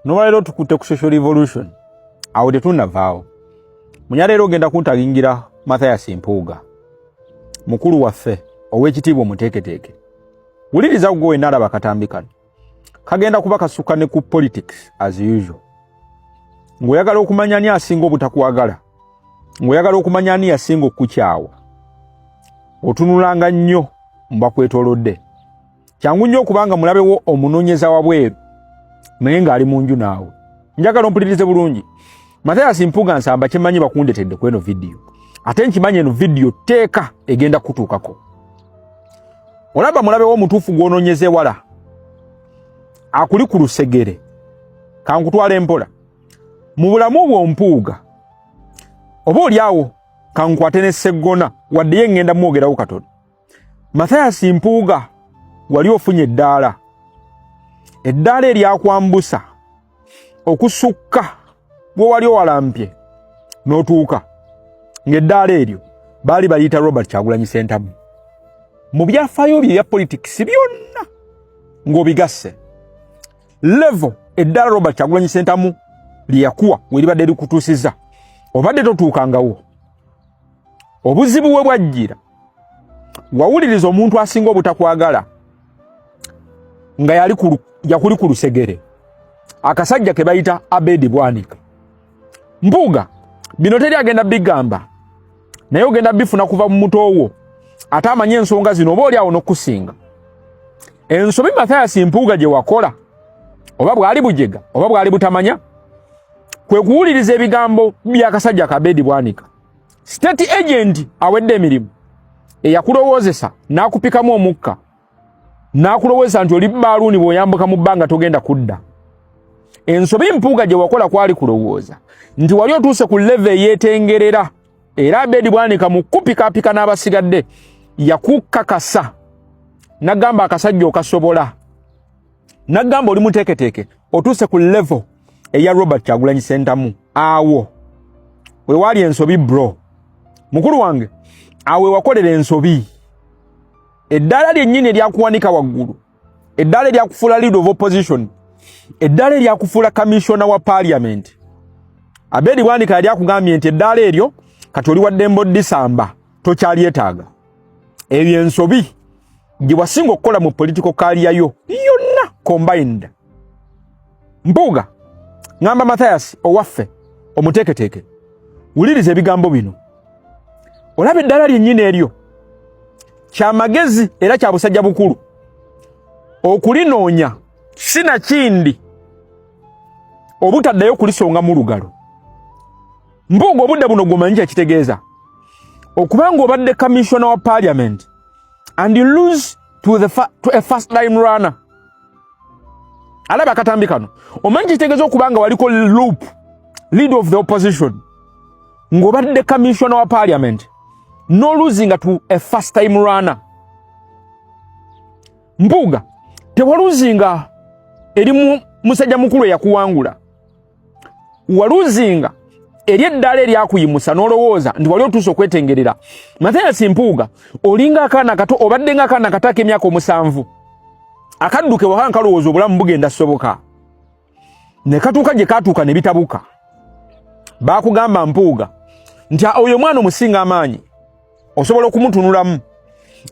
Nolwaleero tukutte ku social revolution. Awo tetunnavaawo. Munyaleero ogenda kuntalingira Mathias Mpuuga. Mukulu waffe ow'ekitiibwa omuteeketeeke. Wuliriza gwe nalaba katambi kano. Kagenda kuba kasukka ne ku politics as usual. Ng'oyagala okumanya ani asinga obutakwagala. Ng'oyagala okumanya ani asinga okukukyawa. Otunulanga nnyo mbakwetoolodde. Kyangu nnyo okubanga mulabewo omunoonyeza wabweru naye ng'ali mu nju naawe. Njagala ompulirize bulungi. Mathias Mpuuga nsamba kimanyi bakundetedde ku eno video. Ate nkimanyi eno video teeka egenda kutuukako. Olaba mulabewo omutuufu gw'onoonyeza ewala. Akuli ku lusegere. Kankutwala empola. Mu bulamu bwo Mpuuga. Oba oliawo kankwate ne seggona wadde ye ngenda mwogerawo katono. Mathias Mpuuga wali ofunye eddaala. Eddaala eryakwambusa okusukka bwe wali owalampye n'otuuka. Ng'eddaala eryo baali bayita Robert Kyagulanyi Ssentamu. Mu byafaayo bye ya politics byonna ng'obigasse. Level eddaala Robert Kyagulanyi Ssentamu lyakuwa weribadde likutuusiza. Obadde totuukangawo. Obuzibu bwe bwajjira. Wawuliriza omuntu asinga obutakwagala nga yakuli ku lusegere. Akasajja ke bayita Abedi Bwanika. Mpuuga bino teri agenda bigamba. Naye ogenda bifuna kuva mu muto wo. Ate amanye ensonga zino oba oli awo n'okusinga. Ensobi Mathias Mpuuga gye wakola oba bwali bujega oba bwali butamanya kwe kuwuliriza ebigambo by'akasajja ka Abedi Bwanika. State agent awedde emirimu eyakulowoozesa n'akupikamu omukka n'akulowooza nti oli baaluuni bw'oyambuka mu bbanga togenda kudda. Ensobi Mpuuga gye wakola kwali kulowooza nti wali otuuse ku level eyeetengerera era Abedi Bwanika mu kupikaapika n'abasigadde yakukakasa n'agamba akasajja okasobola n'agamba oli muteeketeeke otuuse ku level eya Robert Kyagulanyi Ssentamu. Awo we wali ensobi bro. Mukulu wange awe wakolera ensobi. Eddaala lyennyini eryakuwanika waggulu. Eddaala eryakufuula leader of opposition. Eddaala eryakufuula commissioner wa parliament. Abedi Bwanika yali akugambye nti eddaala eryo kati oli wadde mbodisamba tokyalyeetaaga. Ebyo ensobi gye wasinga okukola mu political career yo yonna combined. Mpuuga ngamba Mathias owaffe omuteeketeeke. Wuliriza ebigambo bino. Olaba eddaala lyennyini eryo kyamagezi era kya busajja bukulu okulinoonya sina kindi obutaddayo kulisonga mu lugalo. Mpuuga obudde buno gwomanyi kyekitegeeza okubanga obadde commissioner wa parliament and you lose to a first time runner. Alaba akatambi kano omanyi kitegeeza okubanga waliko loop leader of the opposition ng'obadde commissioner wa parliament no losing to a first time runner. Mpuuga tewaluzinga eri musajja mukulu yakuwangula. Waluzinga eri eddaala eryakuyimusa n'olowooza nti wali otuuse okwetengerera. Mathias Mpuuga olinga akaana kato obadde nga akaana kataka emyaka 7 akadduke waka nkalowooza obulamu bugenda soboka ne katuuka gye katuuka ne bitabuka. Baakugamba Mpuuga nti oyo mwana omusinga amaanyi osobola okumutunulamu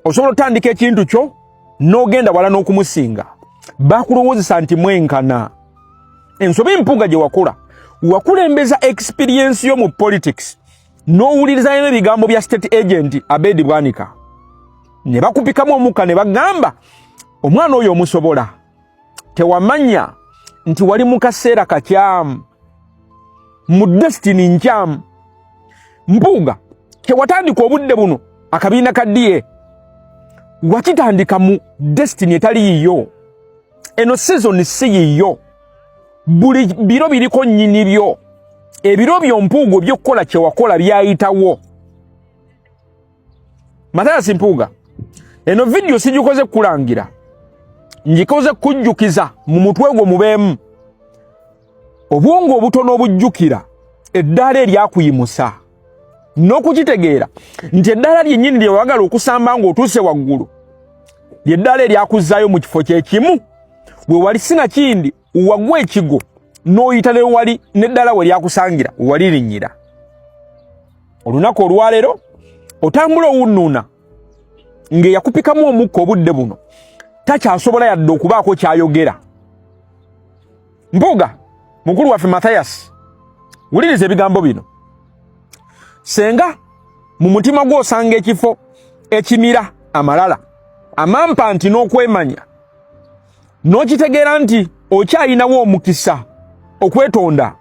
osobola otandika ekintu kyo n'ogenda wala n'okumusinga. Baakulowoozesa nti mwenkana. Ensobi Mpuuga gye wakola wakulembeza experience yo mu politics n'owuliriza n'ebigambo bya state agent Abedi Bwanika ne bakupikamu omukka ne bagamba omwana oyo omusobola. Tewamanya nti wali mu kaseera kakyamu mu destiny nkyamu. Mpuuga tewatandika obudde buno akabiina ka DA wakitandika mu destiny etali yiyo. Eno season si yiyo. Buli biro biriko nnyini byo. Ebiro byo Mpuuga by'okkola kye wakola byayitawo. Mathias Mpuuga eno video sijikoze kulangira njikoze kujjukiza mu mutwe gwo mubeemu obwongo obutono obujjukira eddaala eryakuyimusa n'okukitegeera nti eddaala lyennyini lye wagala okusamba ng'otuuse waggulu lyeddaala eryakuzzaayo mu kifo kye kimu we wali sina kindi wagwa ekigo n'oyita ne wali n'eddala we lyakusangira wali linnyira. Olunaku olwaleero otambula owunnuuna ng'eyakupikamu omukka obudde buno takyasobola yadde okubaako kyayogera. Mpuuga, mukulu waffe Mathias, wuliriza ebigambo bino. Senga mu mutima gwo osanga ekifo ekimira amalala, amampa nti n'okwemanya, n'okitegeera nti okyayinawo omukisa okwetonda,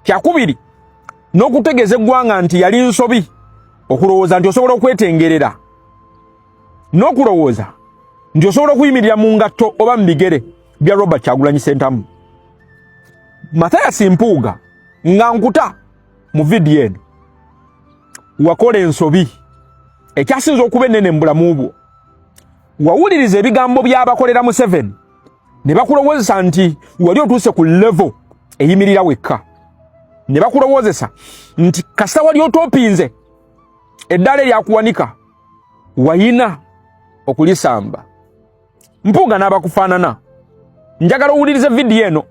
kyakubiri n'okutegeeza eggwanga nti yali nsobi, okulowooza nti osobola okwetengerera, n'okulowooza nti osobola okuyimirira mu ngatto oba mu bigere bya Robert Kyagulanyi Ssentamu. Mathias Mpuuga, nga nkuta mu vidiyo eno, wakola ensobi ekyasinza okuba ennene mu bulamu bwo. Wawuliriza ebigambo by'abakolera Museveni ne bakulowoozesa nti wali otuuse ku level eyimirira wekka, ne bakulowoozesa nti kasita wali otopinze eddaala eryakuwanika wayina okulisamba. Mpuuga n'abakufaanana, njagala owulirize vidiyo eno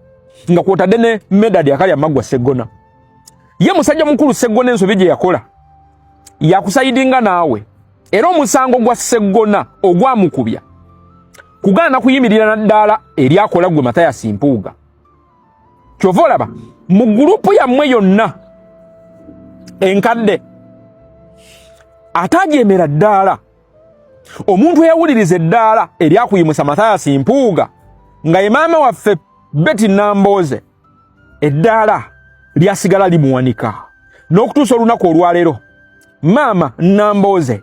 nga kwotadde ne Medadi Akalya Maggwa Sseggona. Ye musajja mukulu Sseggona ensobi gye yakola yakusayidinga naawe, era omusango gwa Sseggona ogwamukubya kugaana kuyimirira na ddaala eryakola gwe Mathias Mpuuga. Kyova olaba mu gurupu yammwe yonna enkadde atajeemera ddaala, omuntu eyawuliriza eddaala eryakuyimusa Mathias Mpuuga nga ye maama waffe Betty Nambooze, eddaala lyasigala limuwanika n'okutuusa olunaku olwaleero maama Nambooze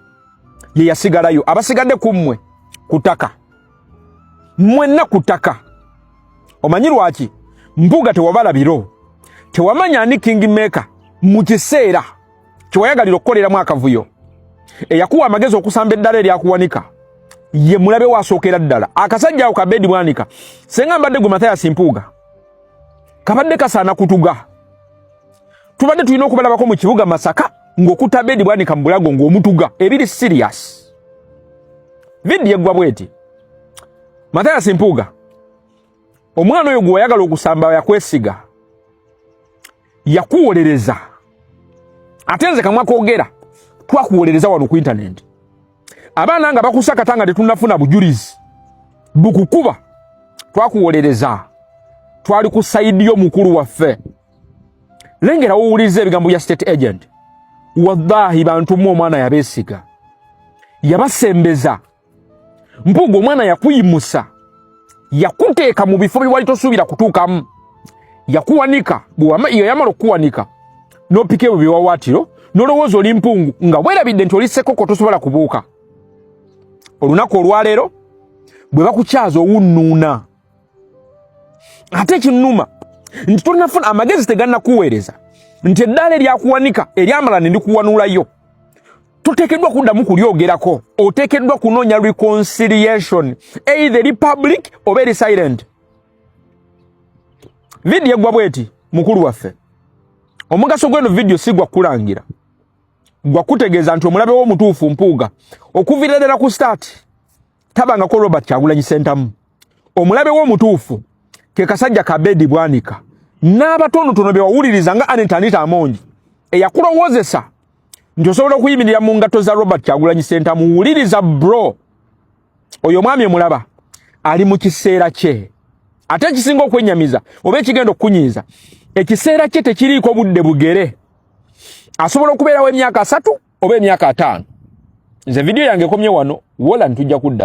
ye yasigalayo. Abasigadde ku mmwe kutaka, mwenna kutaka. Omanyi lwaki? Mpuuga tewabala biro, tewamanya ani Kingmaker mu kiseera kyewayagalira okukoleramu akavuyo. Eyakuwa amagezi okusamba eddala eryakuwanika ye mulabe waasookera ddala. Akasajja ako Kabedi Bwanika senga mbadde gwe Mathias Mpuuga kabadde kasaana kutuga. Tubadde tulina okubalabako mu kibuga Masaka ng'okutta Bedi Bwanika mu bulago ng'omutuga, ebiri serious. Vidiyo eggwa bweti. Mathias Mpuuga, omwana oyo gwe wayagala okusamba yakwesiga, yakuwolereza. Ate nze kamwa koogera twakuwolereza wano ku internet. Abaana nga bakusakata nga tetunnafuna bujulizi bukukuba, twakuwolereza. Twali ku sayidi y'omukulu waffe. Lengera owuliriza ebigambo bya state agent. Wallahi bantu mu omwana yabeesiga, yabasembeza. Mpuuga omwana yakuyimusa, yakuteeka mu bifo byewali tosuubira kutuukamu, yakuwanika. Iyo yamala okuwanika n'opika ebyo byewawaatiro n'olowooza oli mpungu nga weerabidde nti oli ssekoko tosobola kubuuka. Olunaku olwaleero bwe bakukyaza owunnuuna. Ate kinnuma nti tolinafuna amagezi tegannakuweereza nti eddaala eryakuwanika eryamala ne ndikuwanuulayo toteekeddwa kuddamu kulyogerako, oteekeddwa kunoonya reconciliation, either eri public oba eri silent. Vidiyo eggwa bweti mukulu waffe. Omugaso gw'eno vidiyo si gwa kulangira, gwa kutegeeza nti omulabe w'omutuufu Mpuuga okuviira ddala ku start tabangako Robert Kyagulanyi Ssentamu. Omulabe w'omutuufu ke kasajja Kabedi Bwanika n'abatonotono be wawuliriza nga Anita Amongi eyakulowoozesa nti osobola okuyimirira mu ngatto za Robert Kyagulanyi Ssentamu. Wuliriza bro, oyo mwami omulaba ali mu kiseera kye, ate ekisinga okwennyamiza oba ekigenda okukunyiiza, ekiseera kye tekiriiko budde bugere. Asobola okubeerawo emyaka 3 oba emyaka 5. Nze vidiyo yange ekomye wano, wola ntujja kudda.